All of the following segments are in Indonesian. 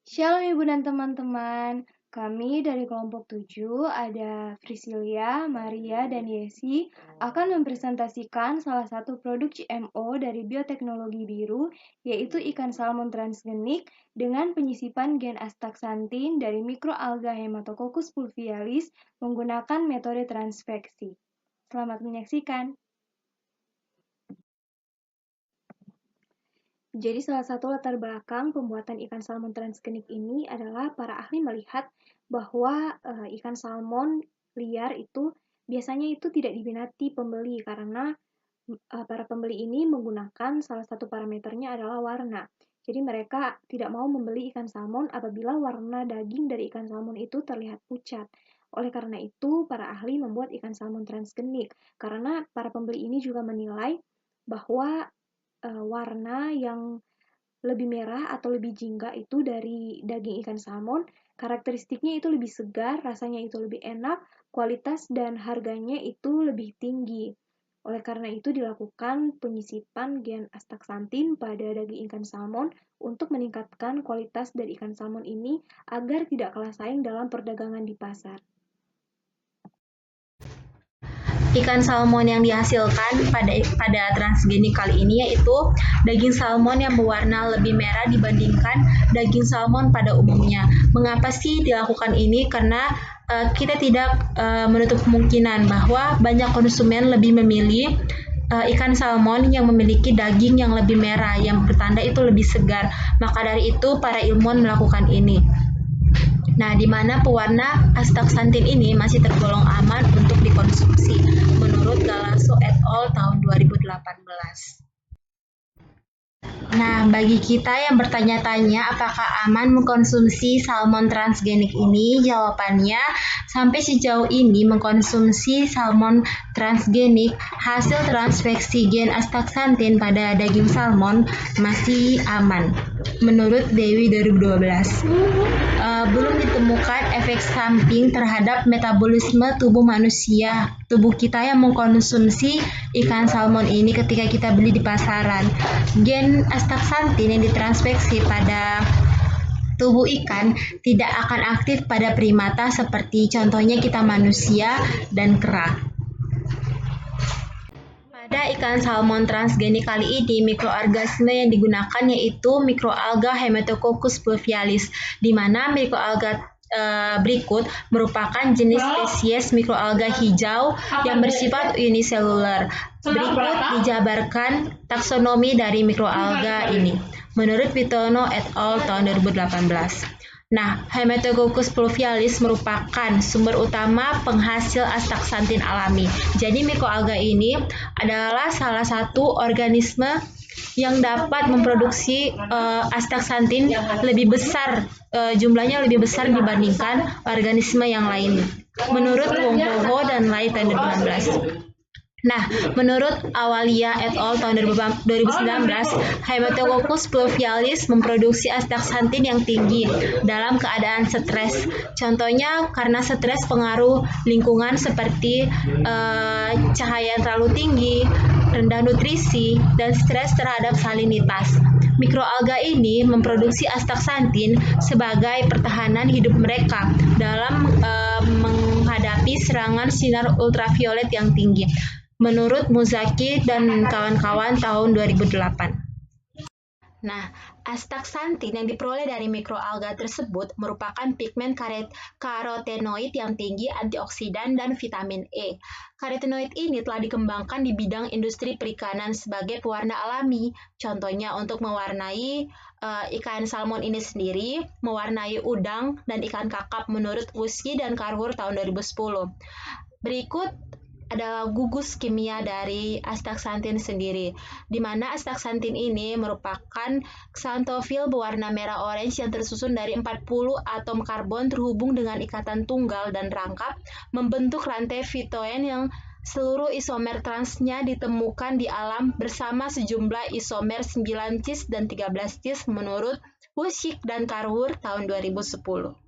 Shalom Ibu dan teman-teman, kami dari kelompok 7 ada Priscilia, Maria, dan Yesi akan mempresentasikan salah satu produk GMO dari bioteknologi biru, yaitu ikan salmon transgenik dengan penyisipan gen astaxanthin dari mikroalga Haematococcus fulvialis menggunakan metode transveksi. Selamat menyaksikan. Jadi salah satu latar belakang pembuatan ikan salmon transgenik ini adalah para ahli melihat bahwa ikan salmon liar itu biasanya itu tidak diminati pembeli karena para pembeli ini menggunakan salah satu parameternya adalah warna. Jadi mereka tidak mau membeli ikan salmon apabila warna daging dari ikan salmon itu terlihat pucat. Oleh karena itu, para ahli membuat ikan salmon transgenik karena para pembeli ini juga menilai bahwa warna yang lebih merah atau lebih jingga itu dari daging ikan salmon, karakteristiknya itu lebih segar, rasanya itu lebih enak, kualitas dan harganya itu lebih tinggi. Oleh karena itu dilakukan penyisipan gen astaxanthin pada daging ikan salmon untuk meningkatkan kualitas dari ikan salmon ini agar tidak kalah saing dalam perdagangan di pasar. Ikan salmon yang dihasilkan pada transgenik kali ini yaitu daging salmon yang berwarna lebih merah dibandingkan daging salmon pada umumnya. Mengapa sih dilakukan ini? Karena kita tidak menutup kemungkinan bahwa banyak konsumen lebih memilih ikan salmon yang memiliki daging yang lebih merah, yang bertanda itu lebih segar. Maka dari itu para ilmuwan melakukan ini. Nah, di mana pewarna astaxanthin ini masih tergolong aman untuk dikonsumsi, menurut Galasso et al. Tahun 2018. Nah, bagi kita yang bertanya-tanya apakah aman mengkonsumsi salmon transgenik ini, jawabannya sampai sejauh ini mengkonsumsi salmon transgenik hasil transveksi gen astaxanthin pada daging salmon masih aman. Menurut Dewi 2012, belum ditemukan efek samping terhadap metabolisme tubuh manusia, tubuh kita yang mengkonsumsi ikan salmon ini ketika kita beli di pasaran. Gen astaxanthin yang ditransveksi pada tubuh ikan tidak akan aktif pada primata seperti contohnya kita manusia dan kera. Pada ikan salmon transgenik kali ini, mikroorganisme yang digunakan yaitu mikroalga Haematococcus fulvialis, di mana mikroalga berikut merupakan jenis spesies mikroalga hijau yang bersifat uniseluler. Berikut dijabarkan taksonomi dari mikroalga ini. Menurut Witono et al. Tahun 2018. Nah, Haematococcus fulvialis merupakan sumber utama penghasil astaxanthin alami. Jadi mikroalga ini adalah salah satu organisme yang dapat memproduksi astaxanthin lebih besar, jumlahnya lebih besar dibandingkan organisme yang lain. Menurut Wong Ho dan Lai tahun 2016. Nah, menurut Awalia et al. Tahun 2019, Haematococcus fulvialis memproduksi astaxanthin yang tinggi dalam keadaan stres. Contohnya karena stres pengaruh lingkungan seperti cahaya yang terlalu tinggi, rendah nutrisi, dan stres terhadap salinitas. Mikroalga ini memproduksi astaxanthin sebagai pertahanan hidup mereka dalam menghadapi serangan sinar ultraviolet yang tinggi. Menurut Muzaki dan kawan-kawan tahun 2008. Nah, astaxanthin yang diperoleh dari mikroalga tersebut merupakan pigmen karotenoid yang tinggi antioksidan dan vitamin E. Karotenoid ini telah dikembangkan di bidang industri perikanan sebagai pewarna alami, contohnya untuk mewarnai ikan salmon ini sendiri, mewarnai udang dan ikan kakap menurut Wuski dan Karhur tahun 2010. Berikut adalah gugus kimia dari astaxanthin sendiri, di mana astaxanthin ini merupakan xanthofil berwarna merah orange yang tersusun dari 40 atom karbon terhubung dengan ikatan tunggal dan rangkap, membentuk rantai fitoen yang seluruh isomer transnya ditemukan di alam bersama sejumlah isomer 9 cis dan 13 cis menurut Wuschik dan Karhur tahun 2010.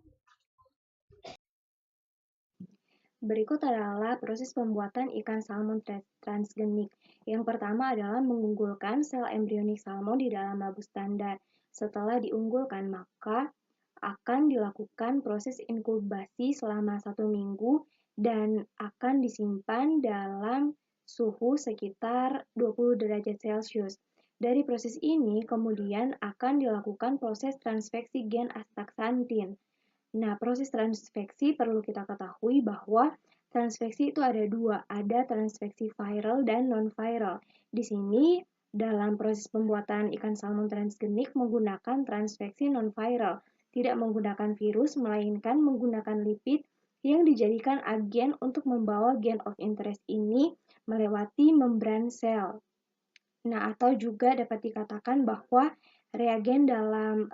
Berikut adalah proses pembuatan ikan salmon transgenik. Yang pertama adalah mengunggulkan sel embrionik salmon di dalam labu standar. Setelah diunggulkan, maka akan dilakukan proses inkubasi selama 1 minggu dan akan disimpan dalam suhu sekitar 20 derajat Celcius. Dari proses ini kemudian akan dilakukan proses transfeksi gen astaxanthin. Nah, proses transfeksi perlu kita ketahui bahwa transfeksi itu ada dua, ada transfeksi viral dan non-viral. Di sini dalam proses pembuatan ikan salmon transgenik menggunakan transfeksi non-viral, tidak menggunakan virus melainkan menggunakan lipid yang dijadikan agen untuk membawa gen of interest ini melewati membran sel. Nah, atau juga dapat dikatakan bahwa reagen dalam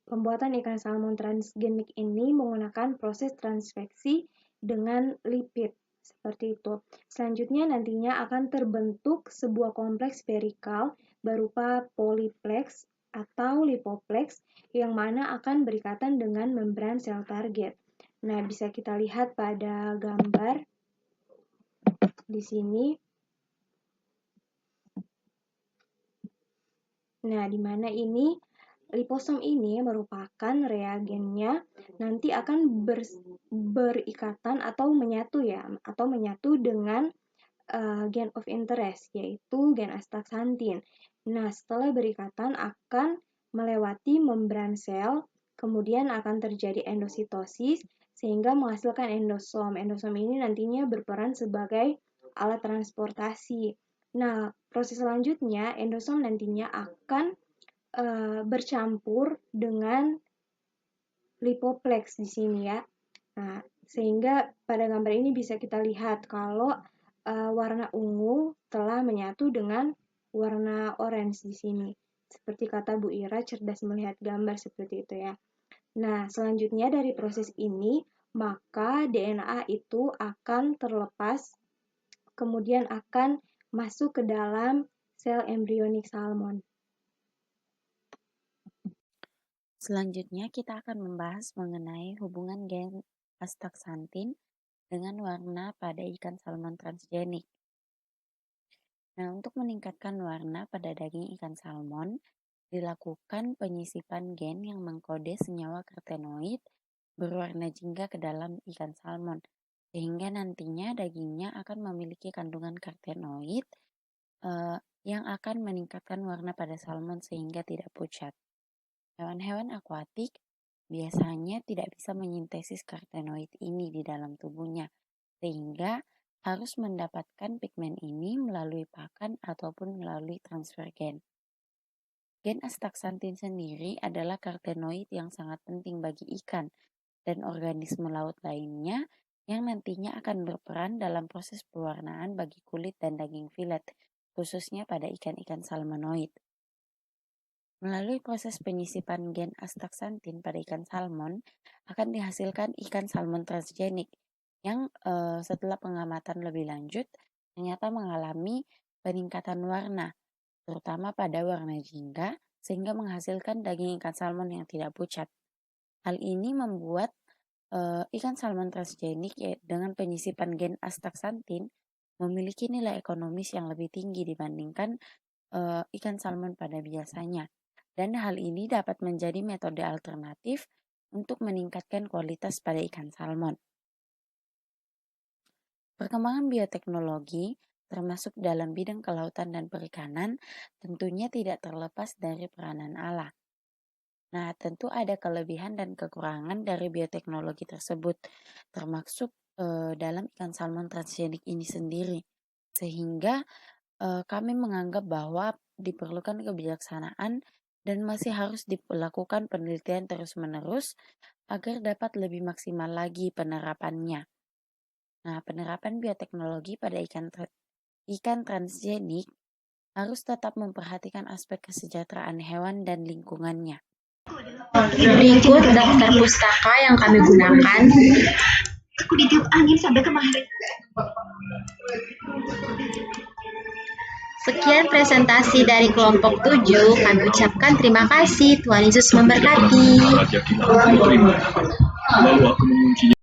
pembuatan ikan salmon transgenik ini menggunakan proses transfeksi dengan lipid, seperti itu. Selanjutnya nantinya akan terbentuk sebuah kompleks sferikal berupa polyplex atau lipoplex yang mana akan berikatan dengan membran sel target. Nah, bisa kita lihat pada gambar di sini. Nah, di mana ini liposom ini merupakan reagennya nanti akan berikatan atau menyatu dengan gen of interest, yaitu gen astaxanthin. Nah, setelah berikatan akan melewati membran sel, kemudian akan terjadi endositosis sehingga menghasilkan endosom. Endosom ini nantinya berperan sebagai alat transportasi. Nah, proses selanjutnya endosom nantinya akan bercampur dengan lipoplex di sini ya. Nah, sehingga pada gambar ini bisa kita lihat kalau warna ungu telah menyatu dengan warna orange di sini. Seperti kata Bu Ira, cerdas melihat gambar seperti itu ya. Nah, selanjutnya dari proses ini, maka DNA itu akan terlepas, kemudian akan masuk ke dalam sel embrionik salmon. Selanjutnya kita akan membahas mengenai hubungan gen astaxanthin dengan warna pada ikan salmon transgenik. Nah, untuk meningkatkan warna pada daging ikan salmon, dilakukan penyisipan gen yang mengkode senyawa karotenoid berwarna jingga ke dalam ikan salmon, sehingga nantinya dagingnya akan memiliki kandungan karotenoid yang akan meningkatkan warna pada salmon sehingga tidak pucat. Hewan-hewan akuatik biasanya tidak bisa menyintesis karotenoid ini di dalam tubuhnya, sehingga harus mendapatkan pigmen ini melalui pakan ataupun melalui transfer gen. Gen astaxanthin sendiri adalah karotenoid yang sangat penting bagi ikan dan organisme laut lainnya yang nantinya akan berperan dalam proses pewarnaan bagi kulit dan daging filet, khususnya pada ikan-ikan salmonoid. Melalui proses penyisipan gen astaxanthin pada ikan salmon akan dihasilkan ikan salmon transgenik yang setelah pengamatan lebih lanjut ternyata mengalami peningkatan warna, terutama pada warna jingga, sehingga menghasilkan daging ikan salmon yang tidak pucat. Hal ini membuat ikan salmon transgenik dengan penyisipan gen astaxanthin memiliki nilai ekonomis yang lebih tinggi dibandingkan ikan salmon pada biasanya. Dan hal ini dapat menjadi metode alternatif untuk meningkatkan kualitas pada ikan salmon. Perkembangan bioteknologi, termasuk dalam bidang kelautan dan perikanan, tentunya tidak terlepas dari peranan Allah. Nah, tentu ada kelebihan dan kekurangan dari bioteknologi tersebut, termasuk dalam ikan salmon transgenik ini sendiri. Sehingga kami menganggap bahwa diperlukan kebijaksanaan dan masih harus dilakukan penelitian terus-menerus agar dapat lebih maksimal lagi penerapannya. Nah, penerapan bioteknologi pada ikan transgenik harus tetap memperhatikan aspek kesejahteraan hewan dan lingkungannya. Berikut daftar pustaka yang kami gunakan. Aku ditiup angin sampai kemarin. Sekian presentasi dari kelompok 7. Kami ucapkan terima kasih. Tuhan Yesus memberkati. Lalu aku menguncinya.